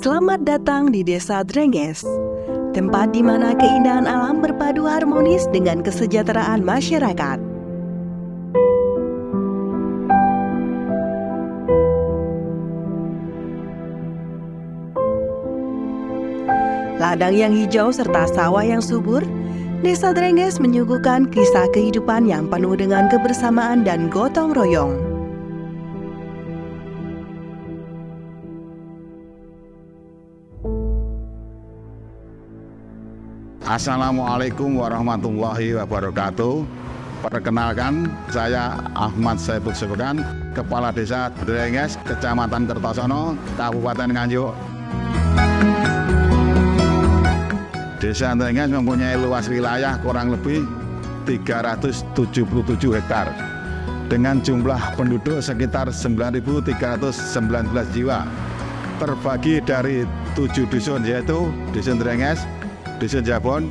Selamat datang di Desa Drenges, tempat di mana keindahan alam berpadu harmonis dengan kesejahteraan masyarakat. Ladang yang hijau serta sawah yang subur, Desa Drenges menyuguhkan kisah kehidupan yang penuh dengan kebersamaan dan gotong royong. Assalamualaikum warahmatullahi wabarakatuh. Perkenalkan, saya Ahmad Saiful Sepekan, Kepala Desa Drenges, Kecamatan Kertosono, Kabupaten Nganjuk. Desa Drenges mempunyai luas wilayah kurang lebih 377 hektar dengan jumlah penduduk sekitar 9.319 jiwa, terbagi dari 7 dusun, yaitu Dusun Drenges, Dusun Jabon,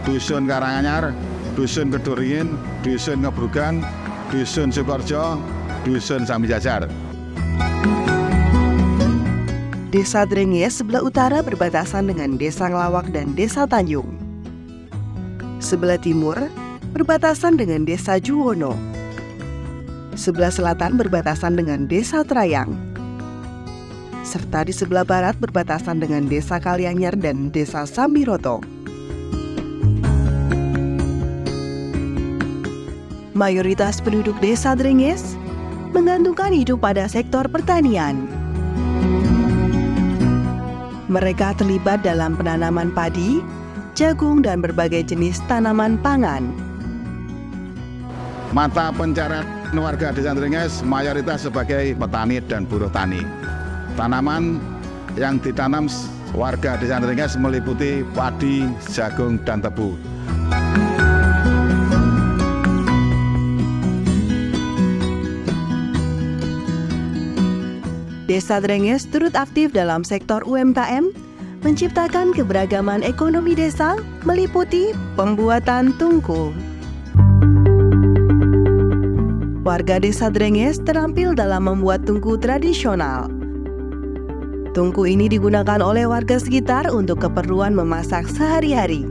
Dusun Karanganyar, Dusun Keduringin, Dusun Ngebrugan, Dusun Sukorjo, Dusun Sambijajar. Desa Drenges sebelah utara berbatasan dengan Desa Ngelawak dan Desa Tanjung. Sebelah timur berbatasan dengan Desa Juwono. Sebelah selatan berbatasan dengan Desa Trayang. Serta di sebelah barat berbatasan dengan Desa Kalianyar dan Desa Sambiroto. Mayoritas penduduk Desa Drenges menggantungkan hidup pada sektor pertanian. Mereka terlibat dalam penanaman padi, jagung, dan berbagai jenis tanaman pangan. Mata pencarian warga Desa Drenges mayoritas sebagai petani dan buruh tani. Tanaman yang ditanam warga Desa Drenges meliputi padi, jagung, dan tebu. Desa Drenges turut aktif dalam sektor UMKM, menciptakan keberagaman ekonomi desa meliputi pembuatan tungku. Warga Desa Drenges terampil dalam membuat tungku tradisional. Tungku ini digunakan oleh warga sekitar untuk keperluan memasak sehari-hari.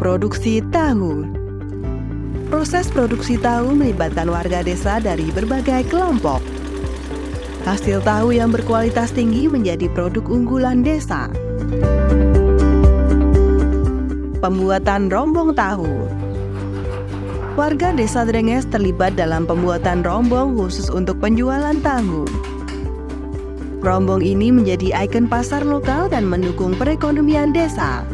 Produksi tahu. Proses produksi tahu melibatkan warga desa dari berbagai kelompok. Hasil tahu yang berkualitas tinggi menjadi produk unggulan desa. Pembuatan rombong tahu. Warga Desa Drenges terlibat dalam pembuatan rombong khusus untuk penjualan tahu. Rombong ini menjadi ikon pasar lokal dan mendukung perekonomian desa.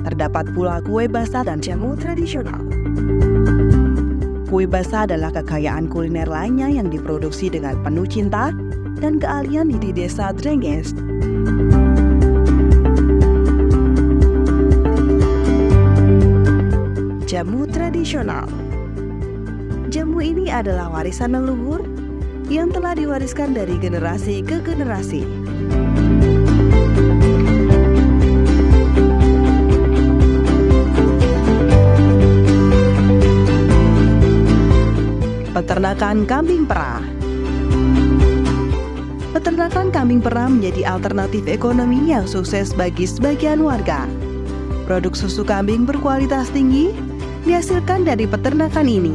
Terdapat pula kue basah dan jamu tradisional. Kue basah adalah kekayaan kuliner lainnya yang diproduksi dengan penuh cinta dan keahlian di Desa Drenges. Jamu tradisional. Jamu ini adalah warisan leluhur yang telah diwariskan dari generasi ke generasi. Peternakan kambing perah. Peternakan kambing perah menjadi alternatif ekonomi yang sukses bagi sebagian warga. Produk susu kambing berkualitas tinggi dihasilkan dari peternakan ini.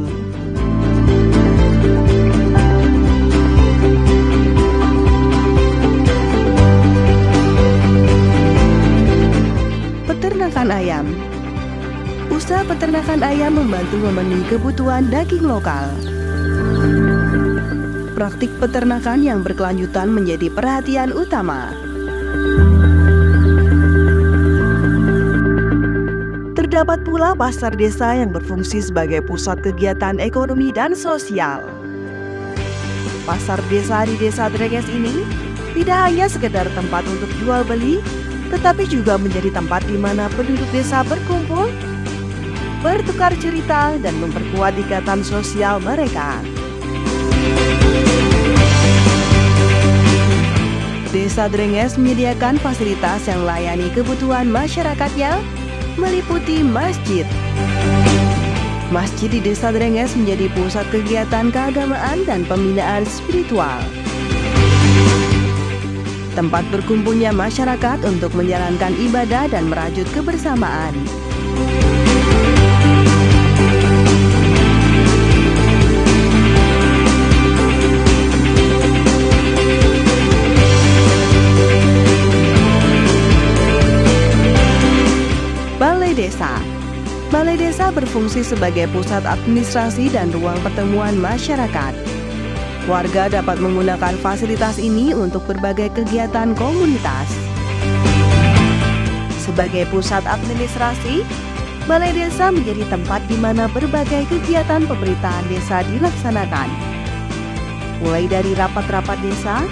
Peternakan ayam. Usaha peternakan ayam membantu memenuhi kebutuhan daging lokal. Praktik peternakan yang berkelanjutan menjadi perhatian utama. Terdapat pula pasar desa yang berfungsi sebagai pusat kegiatan ekonomi dan sosial. Pasar desa di Desa Drenges ini tidak hanya sekedar tempat untuk jual beli, tetapi juga menjadi tempat di mana penduduk desa berkumpul, bertukar cerita, dan memperkuat ikatan sosial mereka. Desa Drenges menyediakan fasilitas yang melayani kebutuhan masyarakatnya, meliputi masjid. Masjid di Desa Drenges menjadi pusat kegiatan keagamaan dan pembinaan spiritual. Tempat berkumpulnya masyarakat untuk menjalankan ibadah dan merajut kebersamaan. Balai Desa. Balai Desa berfungsi sebagai pusat administrasi dan ruang pertemuan masyarakat. Warga dapat menggunakan fasilitas ini untuk berbagai kegiatan komunitas. Sebagai pusat administrasi, Balai Desa menjadi tempat di mana berbagai kegiatan pemerintahan desa dilaksanakan. Mulai dari rapat-rapat desa,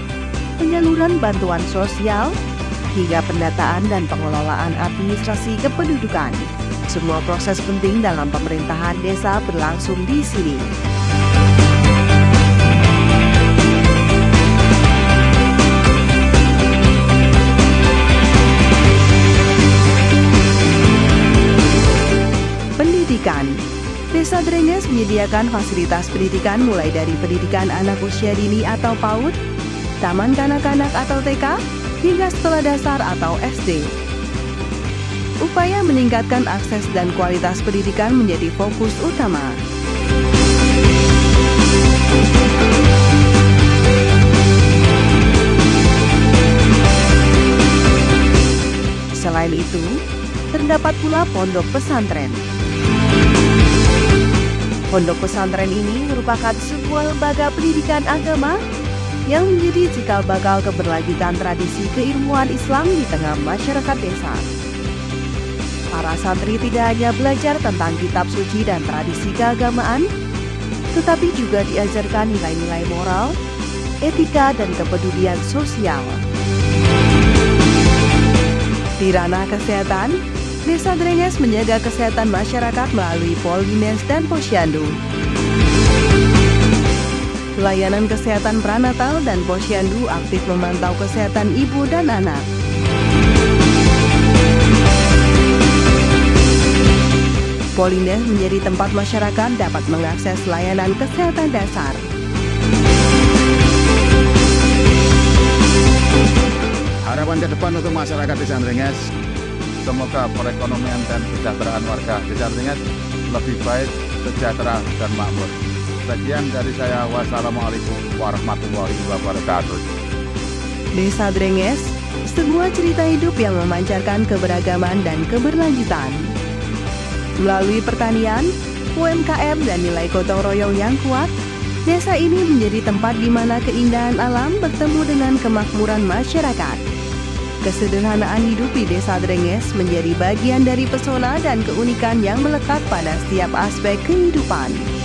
penyaluran bantuan sosial, hingga pendataan dan pengelolaan administrasi kependudukan. Semua proses penting dalam pemerintahan desa berlangsung di sini. Pendidikan. Desa Drenges menyediakan fasilitas pendidikan mulai dari pendidikan anak usia dini atau PAUD, taman kanak-kanak atau TK, hingga sekolah dasar atau SD. Upaya meningkatkan akses dan kualitas pendidikan menjadi fokus utama. Selain itu, terdapat pula pondok pesantren. Pondok pesantren ini merupakan sebuah lembaga pendidikan agama yang menjadi cikal bakal keberlanjutan tradisi keilmuan Islam di tengah masyarakat desa. Para santri tidak hanya belajar tentang kitab suci dan tradisi keagamaan, tetapi juga diajarkan nilai-nilai moral, etika, dan kepedulian sosial. Di ranah kesehatan, Desa Drenges menjaga kesehatan masyarakat melalui Polines dan Posyandu. Layanan kesehatan pranatal dan Posyandu aktif memantau kesehatan ibu dan anak. Polines menjadi tempat masyarakat dapat mengakses layanan kesehatan dasar. Harapan ke depan untuk masyarakat Desa Drenges, semoga perekonomian dan kesejahteraan warga Desa Drenges lebih baik, sejahtera, dan makmur. Sekian dari saya, wassalamualaikum warahmatullahi wabarakatuh. Desa Drenges, sebuah cerita hidup yang memancarkan keberagaman dan keberlanjutan. Melalui pertanian, UMKM, dan nilai gotong royong yang kuat, desa ini menjadi tempat di mana keindahan alam bertemu dengan kemakmuran masyarakat. Kesederhanaan hidup di Desa Drenges menjadi bagian dari pesona dan keunikan yang melekat pada setiap aspek kehidupan.